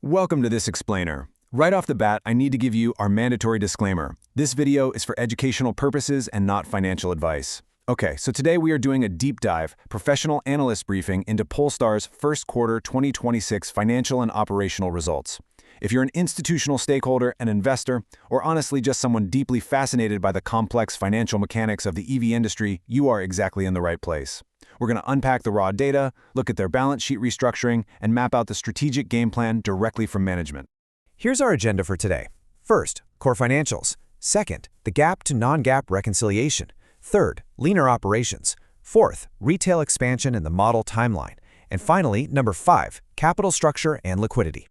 Welcome to this explainer. Right off the bat, I need to give you our mandatory disclaimer. This video is for educational purposes and not financial advice. Okay, so today we are doing a deep dive, professional analyst briefing into Polestar's first quarter 2026 financial and operational results. If you're an institutional stakeholder, an investor, or honestly just someone deeply fascinated by the complex financial mechanics of the EV industry, you are exactly in the right place. We're going to unpack the raw data, look at their balance sheet restructuring, and map out the strategic game plan directly from management. Here's our agenda for today. First, core financials. Second, the GAAP to non-GAAP reconciliation. Third, leaner operations. Fourth, retail expansion and the model timeline. And finally, number 5, capital structure and liquidity.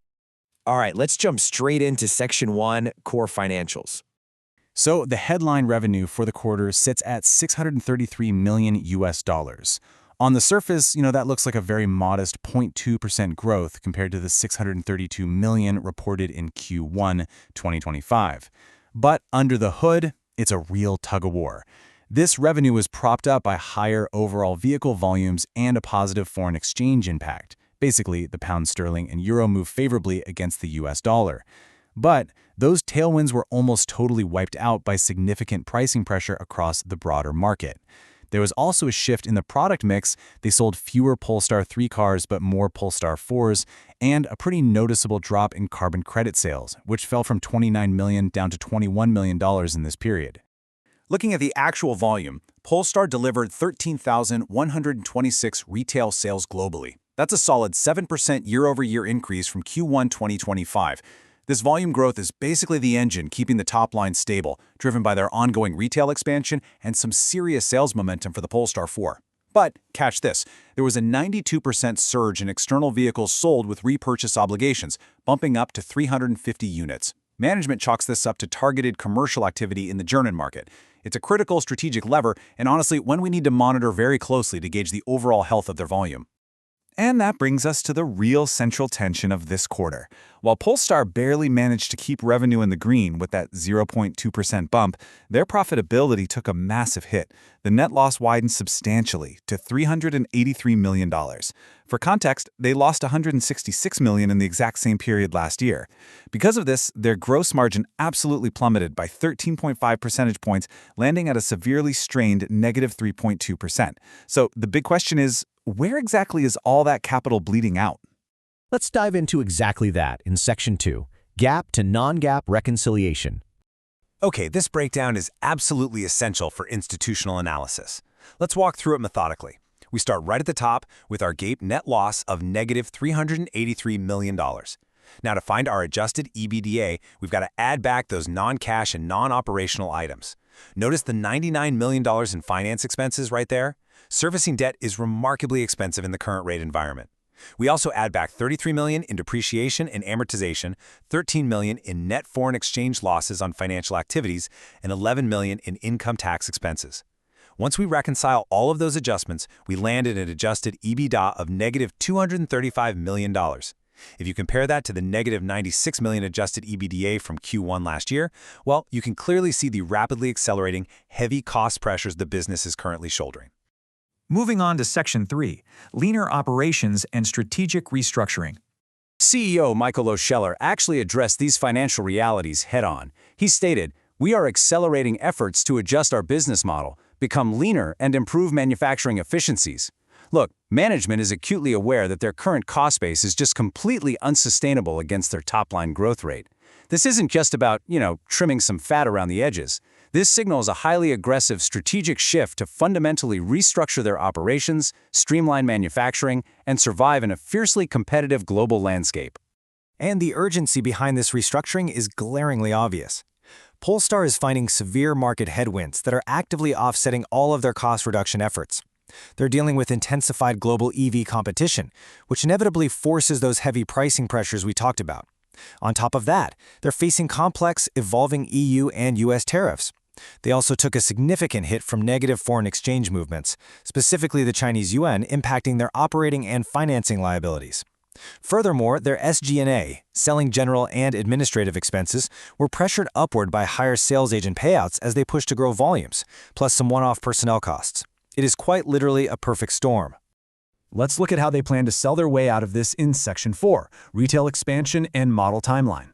All right, let's jump straight into Section 1, Core Financials. So the headline revenue for the quarter sits at $633 million. On the surface, that looks like a very modest 0.2% growth compared to the $632 million reported in Q1 2025. But under the hood, it's a real tug-of-war. This revenue was propped up by higher overall vehicle volumes and a positive foreign exchange impact. Basically, the pound sterling and euro move favorably against the US dollar. But those tailwinds were almost totally wiped out by significant pricing pressure across the broader market. There was also a shift in the product mix. They sold fewer Polestar 3 cars but more Polestar 4s, and a pretty noticeable drop in carbon credit sales, which fell from $29 million down to $21 million in this period. Looking at the actual volume, Polestar delivered 13,126 retail sales globally. That's a solid 7% year-over-year increase from Q1 2025. This volume growth is basically the engine keeping the top line stable, driven by their ongoing retail expansion and some serious sales momentum for the Polestar 4. But, catch this, there was a 92% surge in external vehicles sold with repurchase obligations, bumping up to 350 units. Management chalks this up to targeted commercial activity in the German market. It's a critical strategic lever, and honestly, one we need to monitor very closely to gauge the overall health of their volume. And that brings us to the real central tension of this quarter. While Polestar barely managed to keep revenue in the green with that 0.2% bump, their profitability took a massive hit. The net loss widened substantially to $383 million. For context, they lost $166 million in the exact same period last year. Because of this, their gross margin absolutely plummeted by 13.5 percentage points, landing at a severely strained negative 3.2%. So the big question is, where exactly is all that capital bleeding out? Let's dive into exactly that in Section 2, GAAP to non-GAAP reconciliation. Okay, this breakdown is absolutely essential for institutional analysis. Let's walk through it methodically. We start right at the top with our GAAP net loss of negative $383 million. Now, to find our adjusted EBITDA, we've got to add back those non-cash and non-operational items. Notice the $99 million in finance expenses right there? Servicing debt is remarkably expensive in the current rate environment. We also add back $33 million in depreciation and amortization, $13 million in net foreign exchange losses on financial activities, and $11 million in income tax expenses. Once we reconcile all of those adjustments, we land at an adjusted EBITDA of negative $235 million. If you compare that to the negative $96 million adjusted EBITDA from Q1 last year, well, you can clearly see the rapidly accelerating, heavy cost pressures the business is currently shouldering. Moving on to Section 3, Leaner Operations and Strategic Restructuring. CEO Michael O'Scheller actually addressed these financial realities head-on. He stated, "We are accelerating efforts to adjust our business model, become leaner, and improve manufacturing efficiencies." Look, management is acutely aware that their current cost base is just completely unsustainable against their top-line growth rate. This isn't just about, trimming some fat around the edges. This signals a highly aggressive strategic shift to fundamentally restructure their operations, streamline manufacturing, and survive in a fiercely competitive global landscape. And the urgency behind this restructuring is glaringly obvious. Polestar is finding severe market headwinds that are actively offsetting all of their cost reduction efforts. They're dealing with intensified global EV competition, which inevitably forces those heavy pricing pressures we talked about. On top of that, they're facing complex, evolving EU and US tariffs. They also took a significant hit from negative foreign exchange movements, specifically the Chinese yuan, impacting their operating and financing liabilities. Furthermore, their SG&A, selling general and administrative expenses, were pressured upward by higher sales agent payouts as they pushed to grow volumes, plus some one-off personnel costs. It is quite literally a perfect storm. Let's look at how they plan to sell their way out of this in Section 4, Retail Expansion and Model Timeline.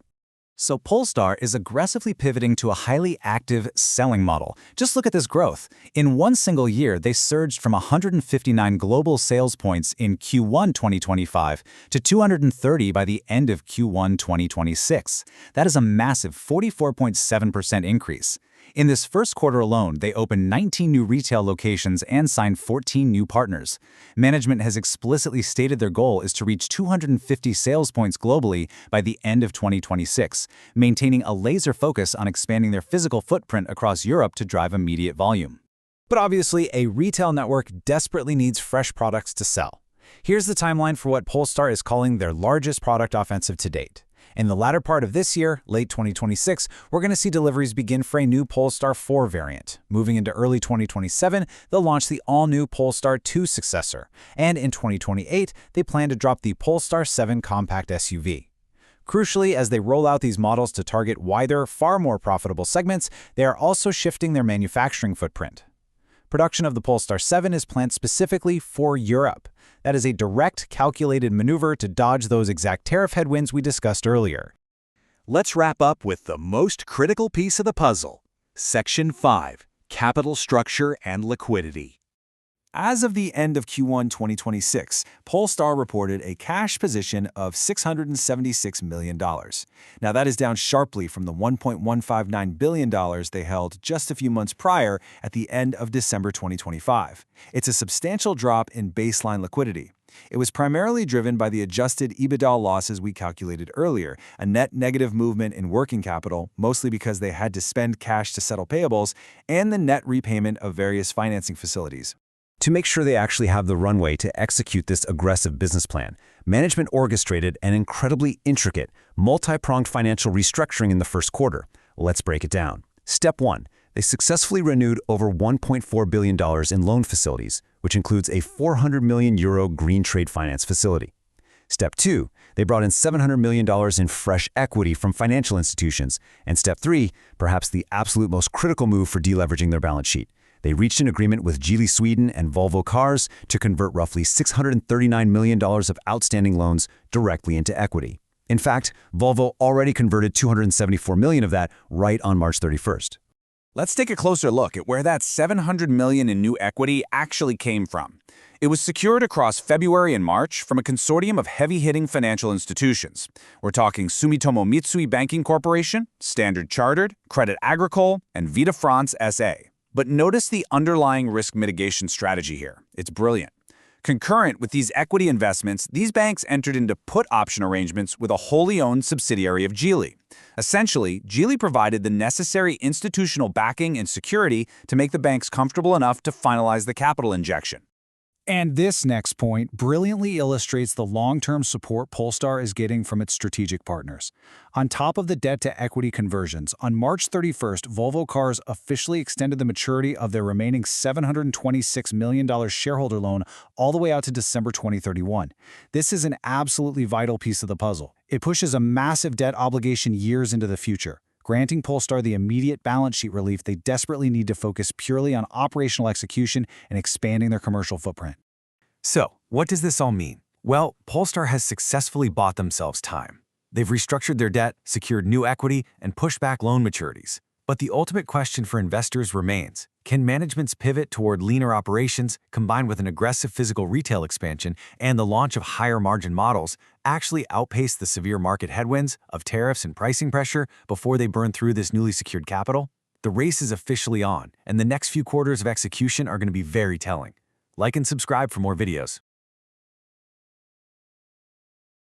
So Polestar is aggressively pivoting to a highly active selling model. Just look at this growth. In one single year, they surged from 159 global sales points in Q1 2025 to 230 by the end of Q1 2026. That is a massive 44.7% increase. In this first quarter alone, they opened 19 new retail locations and signed 14 new partners. Management has explicitly stated their goal is to reach 250 sales points globally by the end of 2026, maintaining a laser focus on expanding their physical footprint across Europe to drive immediate volume. But obviously, a retail network desperately needs fresh products to sell. Here's the timeline for what Polestar is calling their largest product offensive to date. In the latter part of this year, late 2026, we're going to see deliveries begin for a new Polestar 4 variant. Moving into early 2027, they'll launch the all-new Polestar 2 successor. And in 2028, they plan to drop the Polestar 7 compact SUV. Crucially, as they roll out these models to target wider, far more profitable segments, they are also shifting their manufacturing footprint. Production of the Polestar 7 is planned specifically for Europe. That is a direct, calculated maneuver to dodge those exact tariff headwinds we discussed earlier. Let's wrap up with the most critical piece of the puzzle. Section 5, Capital Structure and Liquidity. As of the end of Q1 2026, Polestar reported a cash position of $676 million. Now that is down sharply from the $1.159 billion they held just a few months prior at the end of December 2025. It's a substantial drop in baseline liquidity. It was primarily driven by the adjusted EBITDA losses we calculated earlier, a net negative movement in working capital, mostly because they had to spend cash to settle payables, and the net repayment of various financing facilities. To make sure they actually have the runway to execute this aggressive business plan, management orchestrated an incredibly intricate, multi-pronged financial restructuring in the first quarter. Let's break it down. Step 1. They successfully renewed over $1.4 billion in loan facilities, which includes a €400 million green trade finance facility. Step 2. They brought in $700 million in fresh equity from financial institutions. And Step 3, perhaps the absolute most critical move for deleveraging their balance sheet. They reached an agreement with Geely Sweden and Volvo Cars to convert roughly $639 million of outstanding loans directly into equity. In fact, Volvo already converted $274 million of that right on March 31st. Let's take a closer look at where that $700 million in new equity actually came from. It was secured across February and March from a consortium of heavy-hitting financial institutions. We're talking Sumitomo Mitsui Banking Corporation, Standard Chartered, Crédit Agricole, and Vita France SA. But notice the underlying risk mitigation strategy here. It's brilliant. Concurrent with these equity investments, these banks entered into put option arrangements with a wholly owned subsidiary of Geely. Essentially, Geely provided the necessary institutional backing and security to make the banks comfortable enough to finalize the capital injection. And this next point brilliantly illustrates the long-term support Polestar is getting from its strategic partners. On top of the debt-to-equity conversions, on March 31st, Volvo Cars officially extended the maturity of their remaining $726 million shareholder loan all the way out to December 2031. This is an absolutely vital piece of the puzzle. It pushes a massive debt obligation years into the future, granting Polestar the immediate balance sheet relief they desperately need to focus purely on operational execution and expanding their commercial footprint. So, what does this all mean? Well, Polestar has successfully bought themselves time. They've restructured their debt, secured new equity, and pushed back loan maturities. But the ultimate question for investors remains: can management's pivot toward leaner operations, combined with an aggressive physical retail expansion and the launch of higher-margin models, actually outpace the severe market headwinds of tariffs and pricing pressure before they burn through this newly secured capital? The race is officially on, and the next few quarters of execution are going to be very telling. Like and subscribe for more videos.